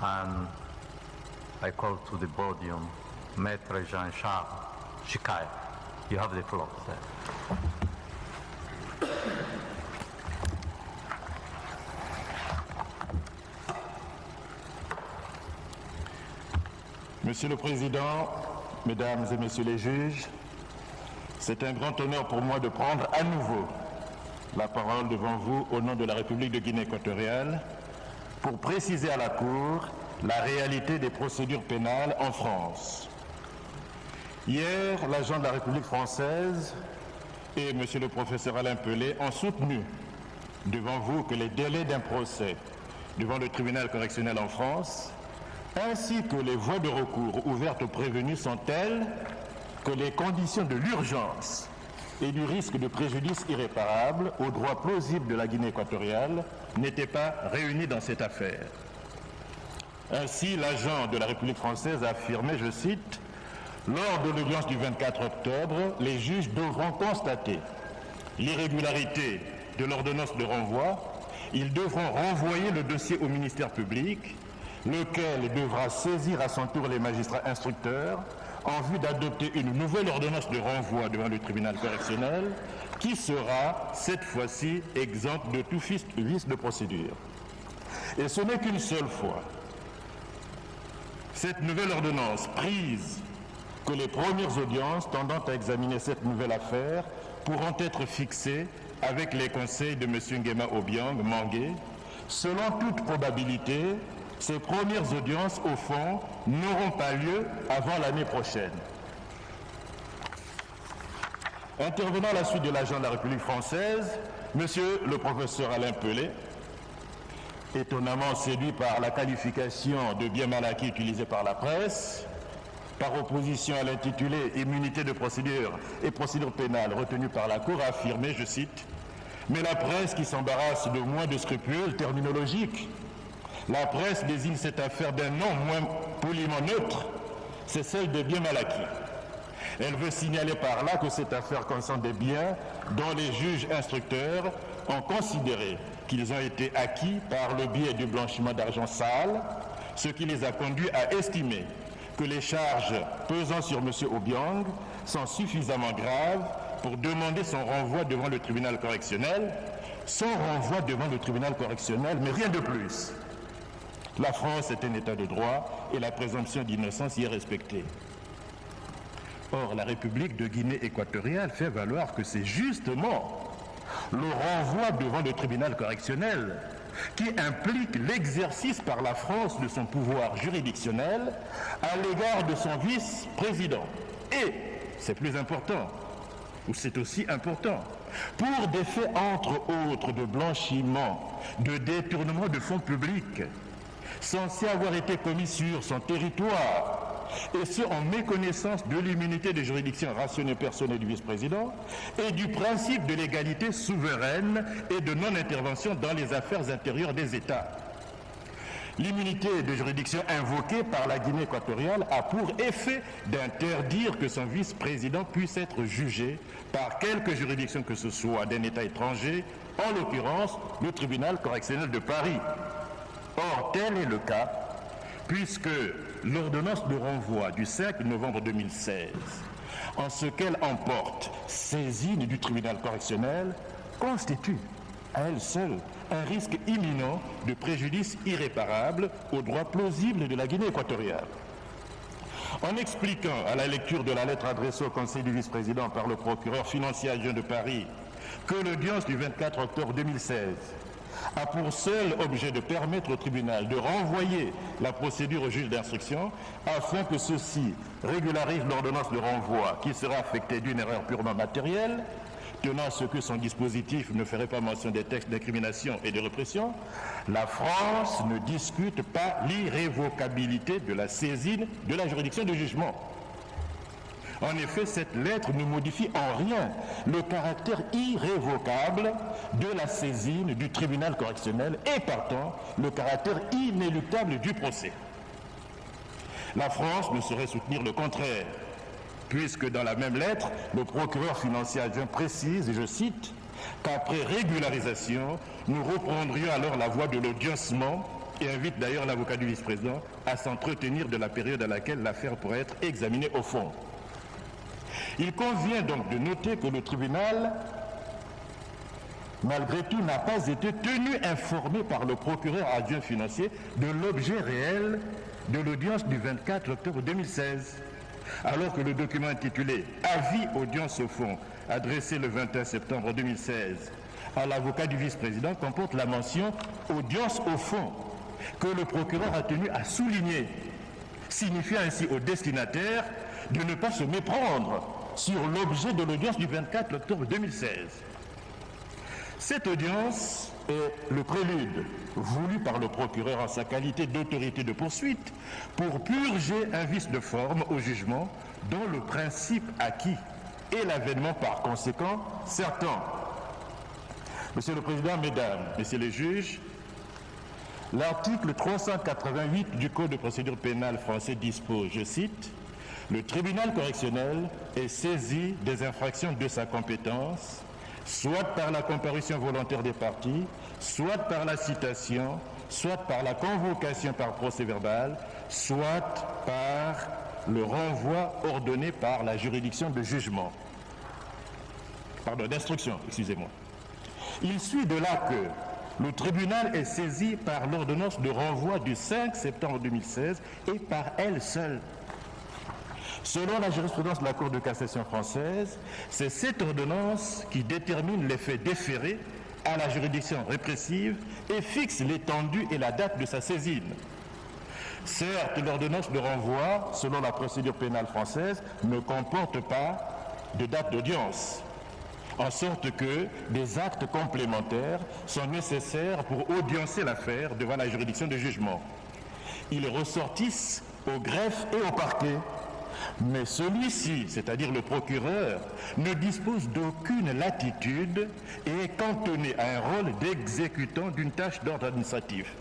and I call to the podium Maître Jean-Charles Chikaï. You have the floor, sir. Monsieur le Président, Mesdames et Messieurs les juges, c'est un grand honneur pour moi de prendre à nouveau la parole devant vous au nom de la République de Guinée équatoriale pour préciser à la Cour la réalité des procédures pénales en France. Hier, l'agent de la République française et Monsieur le professeur Alain Pelé ont soutenu devant vous que les délais d'un procès devant le tribunal correctionnel en France ainsi que les voies de recours ouvertes aux prévenus sont telles que les conditions de l'urgence et du risque de préjudice irréparable aux droits plausibles de la Guinée équatoriale n'étaient pas réunis dans cette affaire. Ainsi, l'agent de la République française a affirmé, je cite, « Lors de l'audience du 24 octobre, les juges devront constater l'irrégularité de l'ordonnance de renvoi. Ils devront renvoyer le dossier au ministère public, lequel devra saisir à son tour les magistrats instructeurs en vue d'adopter une nouvelle ordonnance de renvoi devant le tribunal correctionnel qui sera, cette fois-ci, exempte de tout vice de procédure. Et ce n'est qu'une seule fois. Cette nouvelle ordonnance prise que les premières audiences tendant à examiner cette nouvelle affaire pourront être fixées avec les conseils de M. Nguema Obiang Mangué. Selon toute probabilité, ces premières audiences, au fond, n'auront pas lieu avant l'année prochaine. Intervenant à la suite de l'agent de la République française, M. le professeur Alain Pelé, étonnamment séduit par la qualification de bien mal acquis utilisée par la presse, par opposition à l'intitulé « Immunité de procédure et procédure pénale » retenue par la Cour, a affirmé, je cite, « Mais la presse qui s'embarrasse de moins de scrupules terminologiques. La presse désigne cette affaire d'un nom moins poliment neutre, c'est celle de bien mal acquis. Elle veut signaler par là que cette affaire concerne des biens dont les juges instructeurs ont considéré qu'ils ont été acquis par le biais du blanchiment d'argent sale, ce qui les a conduits à estimer que les charges pesant sur M. Obiang sont suffisamment graves pour demander son renvoi devant le tribunal correctionnel, mais rien de plus. La France est un État de droit et la présomption d'innocence y est respectée. Or, la République de Guinée équatoriale fait valoir que c'est justement le renvoi devant le tribunal correctionnel qui implique l'exercice par la France de son pouvoir juridictionnel à l'égard de son vice-président. Et, c'est plus important, ou c'est aussi important, pour des faits entre autres de blanchiment, de détournement de fonds publics, censés avoir été commis sur son territoire, et ce en méconnaissance de l'immunité de juridiction rationnelle personnelle du vice-président et du principe de l'égalité souveraine et de non-intervention dans les affaires intérieures des États. L'immunité de juridiction invoquée par la Guinée équatoriale a pour effet d'interdire que son vice-président puisse être jugé par quelque juridiction que ce soit d'un État étranger, en l'occurrence le tribunal correctionnel de Paris. Or, tel est le cas, puisque l'ordonnance de renvoi du 5 novembre 2016, en ce qu'elle emporte saisine du tribunal correctionnel, constitue à elle seule un risque imminent de préjudice irréparable aux droits plausibles de la Guinée équatoriale. En expliquant à la lecture de la lettre adressée au Conseil du vice-président par le procureur financier adjoint de Paris que l'audience du 24 octobre 2016 a pour seul objet de permettre au tribunal de renvoyer la procédure au juge d'instruction afin que ceux-ci régularisent l'ordonnance de renvoi qui sera affectée d'une erreur purement matérielle, tenant à ce que son dispositif ne ferait pas mention des textes d'incrimination et de répression, la France ne discute pas l'irrévocabilité de la saisine de la juridiction de jugement. En effet, cette lettre ne modifie en rien le caractère irrévocable de la saisine du tribunal correctionnel et partant le caractère inéluctable du procès. La France ne saurait soutenir le contraire, puisque dans la même lettre, le procureur financier adjoint précise, et je cite, qu'après régularisation, nous reprendrions alors la voie de l'audiencement et invite d'ailleurs l'avocat du vice-président à s'entretenir de la période à laquelle l'affaire pourrait être examinée au fond. Il convient donc de noter que le tribunal, malgré tout, n'a pas été tenu informé par le procureur adjoint financier de l'objet réel de l'audience du 24 octobre 2016, alors que le document intitulé « Avis audience au fond » adressé le 21 septembre 2016 à l'avocat du vice-président comporte la mention « audience au fond » que le procureur a tenu à souligner, signifiant ainsi au destinataire de ne pas se méprendre sur l'objet de l'audience du 24 octobre 2016. Cette audience est le prélude voulu par le procureur en sa qualité d'autorité de poursuite pour purger un vice de forme au jugement dont le principe acquis et l'avènement par conséquent certain. Monsieur le Président, Mesdames, Messieurs les juges, l'article 388 du Code de procédure pénale français dispose, je cite, « Le tribunal correctionnel est saisi des infractions de sa compétence, soit par la comparution volontaire des parties, soit par la citation, soit par la convocation par procès-verbal, soit par le renvoi ordonné par la juridiction de jugement. » Pardon, d'instruction, excusez-moi. Il suit de là que le tribunal est saisi par l'ordonnance de renvoi du 5 septembre 2016 et par elle seule. Selon la jurisprudence de la Cour de cassation française, c'est cette ordonnance qui détermine les faits déférés à la juridiction répressive et fixe l'étendue et la date de sa saisine. Certes, l'ordonnance de renvoi, selon la procédure pénale française, ne comporte pas de date d'audience, en sorte que des actes complémentaires sont nécessaires pour audiencer l'affaire devant la juridiction de jugement. Ils ressortissent au greffe et au parquet, mais celui-ci, c'est-à-dire le procureur, ne dispose d'aucune latitude et est cantonné à un rôle d'exécutant d'une tâche d'ordre administratif.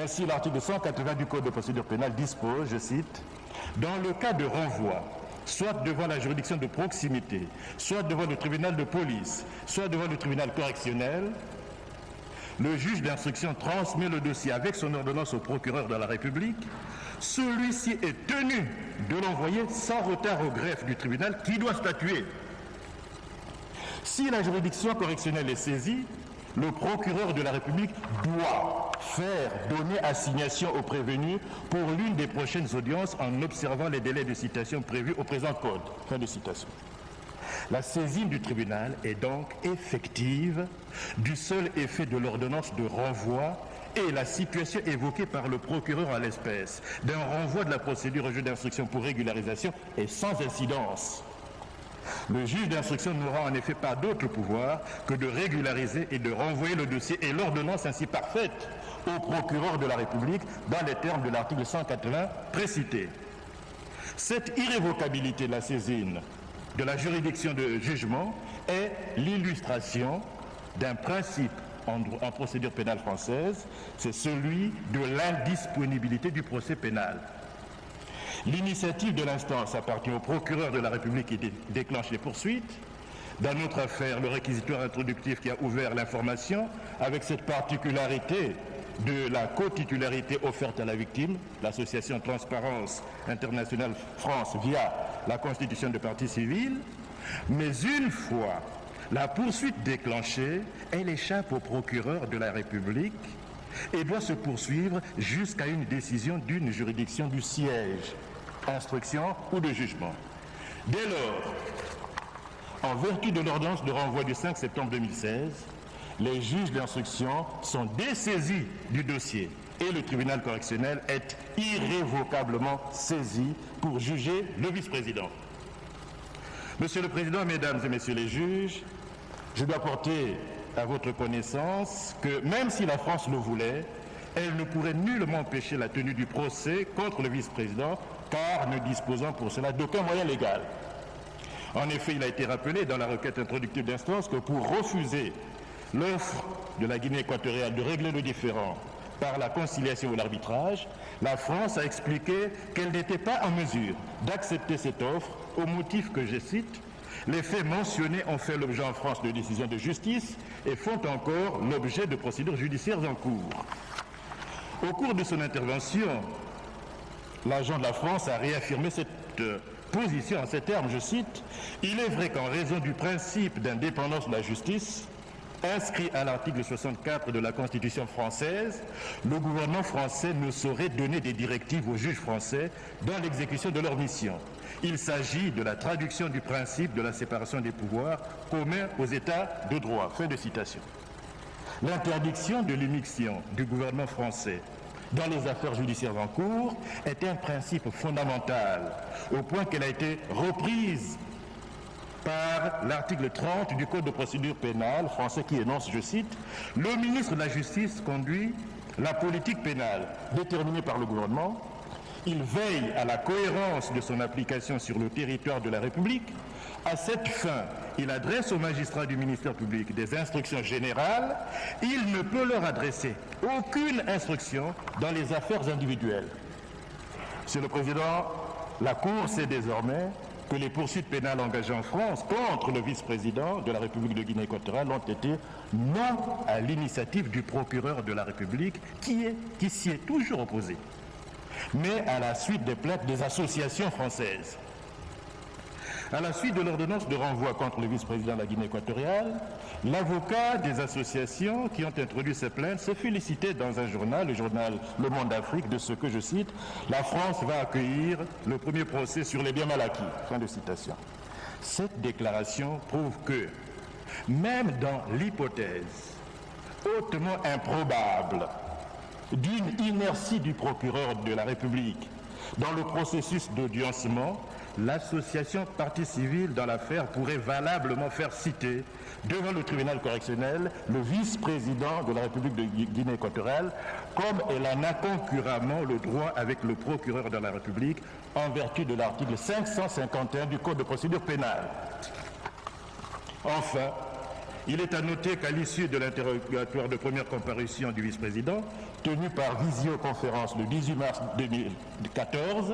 Ainsi, l'article 180 du Code de procédure pénale dispose, je cite, « Dans le cas de renvoi, soit devant la juridiction de proximité, soit devant le tribunal de police, soit devant le tribunal correctionnel, le juge d'instruction transmet le dossier avec son ordonnance au procureur de la République. Celui-ci est tenu de l'envoyer sans retard au greffe du tribunal qui doit statuer. Si la juridiction correctionnelle est saisie, le procureur de la République doit faire donner assignation au prévenu pour l'une des prochaines audiences en observant les délais de citation prévus au présent code. Fin de citation. La saisine du tribunal est donc effective du seul effet de l'ordonnance de renvoi et la situation évoquée par le procureur à l'espèce d'un renvoi de la procédure au juge d'instruction pour régularisation est sans incidence. Le juge d'instruction n'aura en effet pas d'autre pouvoir que de régulariser et de renvoyer le dossier et l'ordonnance ainsi parfaite au procureur de la République dans les termes de l'article 180 précité. Cette irrévocabilité de la saisine de la juridiction de jugement est l'illustration d'un principe en procédure pénale française, c'est celui de l'indisponibilité du procès pénal. L'initiative de l'instance appartient au procureur de la République qui déclenche les poursuites. Dans notre affaire, le réquisitoire introductif qui a ouvert l'information, avec cette particularité de la co-titularité offerte à la victime, l'association Transparence Internationale France via la constitution de partie civile, mais une fois la poursuite déclenchée, elle échappe au procureur de la République et doit se poursuivre jusqu'à une décision d'une juridiction du siège, instruction ou de jugement. Dès lors, en vertu de l'ordonnance de renvoi du 5 septembre 2016, les juges d'instruction sont dessaisis du dossier et le tribunal correctionnel est irrévocablement saisi pour juger le vice-président. Monsieur le Président, Mesdames et Messieurs les juges, je dois porter à votre connaissance que même si la France le voulait, elle ne pourrait nullement empêcher la tenue du procès contre le vice-président, car ne disposant pour cela d'aucun moyen légal. En effet, il a été rappelé dans la requête introductive d'instance que pour refuser l'offre de la Guinée équatoriale de régler le différend par la conciliation ou l'arbitrage, la France a expliqué qu'elle n'était pas en mesure d'accepter cette offre au motif que, je cite, « Les faits mentionnés ont fait l'objet en France de décisions de justice et font encore l'objet de procédures judiciaires en cours. » Au cours de son intervention, l'agent de la France a réaffirmé cette position en ces termes, je cite, « Il est vrai qu'en raison du principe d'indépendance de la justice, inscrit à l'article 64 de la Constitution française, le gouvernement français ne saurait donner des directives aux juges français dans l'exécution de leur mission. Il s'agit de la traduction du principe de la séparation des pouvoirs commun aux États de droit. » Fin de citation. L'interdiction de l'immixtion du gouvernement français dans les affaires judiciaires en cours est un principe fondamental, au point qu'elle a été reprise par l'article 30 du Code de procédure pénale français qui énonce, je cite, « Le ministre de la Justice conduit la politique pénale déterminée par le gouvernement. Il veille à la cohérence de son application sur le territoire de la République. À cette fin, il adresse aux magistrats du ministère public des instructions générales. Il ne peut leur adresser aucune instruction dans les affaires individuelles. » Monsieur le Président, la Cour sait désormais que les poursuites pénales engagées en France contre le vice-président de la République de Guinée équatoriale ont été non à l'initiative du procureur de la République qui s'y est toujours opposé, mais à la suite des plaintes des associations françaises. À la suite de l'ordonnance de renvoi contre le vice-président de la Guinée équatoriale, l'avocat des associations qui ont introduit ces plaintes s'est félicité dans un journal, le journal Le Monde d'Afrique, de ce que, je cite, « La France va accueillir le premier procès sur les biens mal acquis ». Fin de citation. Cette déclaration prouve que, même dans l'hypothèse hautement improbable d'une inertie du procureur de la République dans le processus d'audiencement, l'association partie civile dans l'affaire pourrait valablement faire citer devant le tribunal correctionnel le vice-président de la République de Guinée équatoriale, comme elle en a concurremment le droit avec le procureur de la République en vertu de l'article 551 du Code de procédure pénale. Enfin, il est à noter qu'à l'issue de l'interrogatoire de première comparution du vice-président, tenu par visioconférence le 18 mars 2014,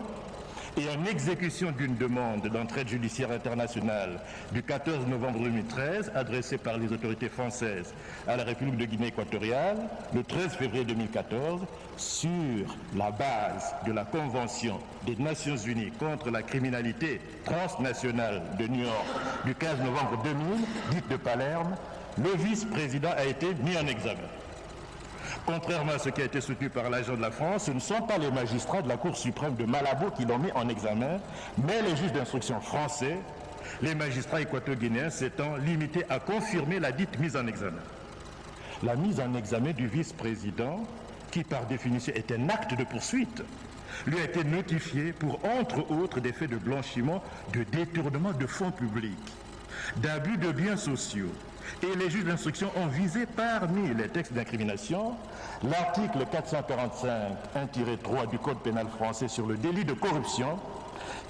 et en exécution d'une demande d'entraide judiciaire internationale du 14 novembre 2013, adressée par les autorités françaises à la République de Guinée équatoriale, le 13 février 2014, sur la base de la Convention des Nations Unies contre la criminalité transnationale de New York du 15 novembre 2000, dite de Palerme, le vice-président a été mis en examen. Contrairement à ce qui a été soutenu par l'agent de la France, ce ne sont pas les magistrats de la Cour suprême de Malabo qui l'ont mis en examen, mais les juges d'instruction français, les magistrats équato-guinéens s'étant limités à confirmer la dite mise en examen. La mise en examen du vice-président, qui par définition est un acte de poursuite, lui a été notifiée pour, entre autres, des faits de blanchiment, de détournement de fonds publics, d'abus de biens sociaux. Et les juges d'instruction ont visé parmi les textes d'incrimination l'article 445-1-3 du Code pénal français sur le délit de corruption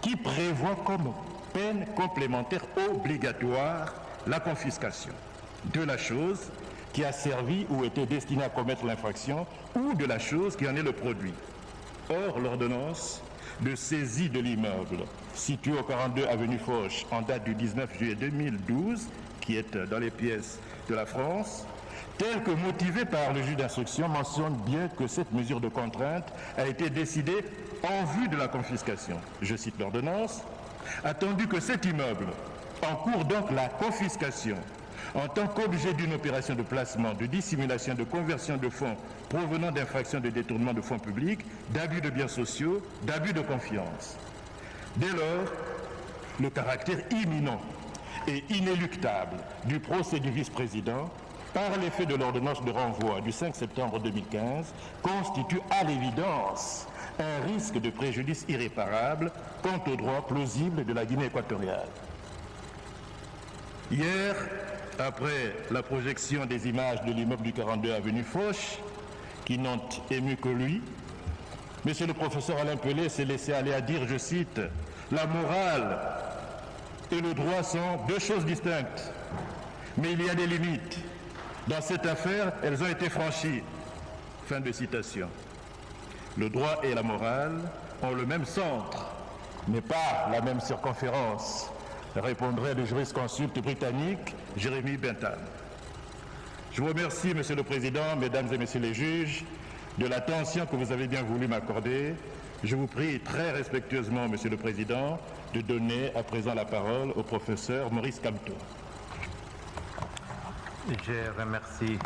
qui prévoit comme peine complémentaire obligatoire la confiscation de la chose qui a servi ou était destinée à commettre l'infraction ou de la chose qui en est le produit. Or, l'ordonnance de saisie de l'immeuble situé au 42 avenue Foch en date du 19 juillet 2012, qui est dans les pièces de la France, telle que motivée par le juge d'instruction, mentionne bien que cette mesure de contrainte a été décidée en vue de la confiscation. Je cite l'ordonnance, « Attendu que cet immeuble encourt donc la confiscation en tant qu'objet d'une opération de placement, de dissimulation, de conversion de fonds provenant d'infractions de détournement de fonds publics, d'abus de biens sociaux, d'abus de confiance. Dès lors, le caractère imminent et inéluctable du procès du vice-président, par l'effet de l'ordonnance de renvoi du 5 septembre 2015, constitue à l'évidence un risque de préjudice irréparable quant aux droits plausibles de la Guinée équatoriale. Hier, après la projection des images de l'immeuble du 42 avenue Foch, qui n'ont ému que lui, monsieur le professeur Alain Pelé s'est laissé aller à dire, je cite, « La morale et le droit sont deux choses distinctes, mais il y a des limites. Dans cette affaire, elles ont été franchies. » Fin de citation. Le droit et la morale ont le même centre, mais pas la même circonférence, répondrait le jurisconsulte britannique Jeremy Bentham. Je vous remercie, Monsieur le Président, Mesdames et Messieurs les juges, de l'attention que vous avez bien voulu m'accorder, je vous prie très respectueusement, Monsieur le Président, de donner à présent la parole au professeur Maurice Kamto. Je remercie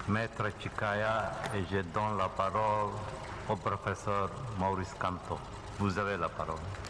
Maître Chikaya et je donne la parole au professeur Maurice Kamto. Vous avez la parole.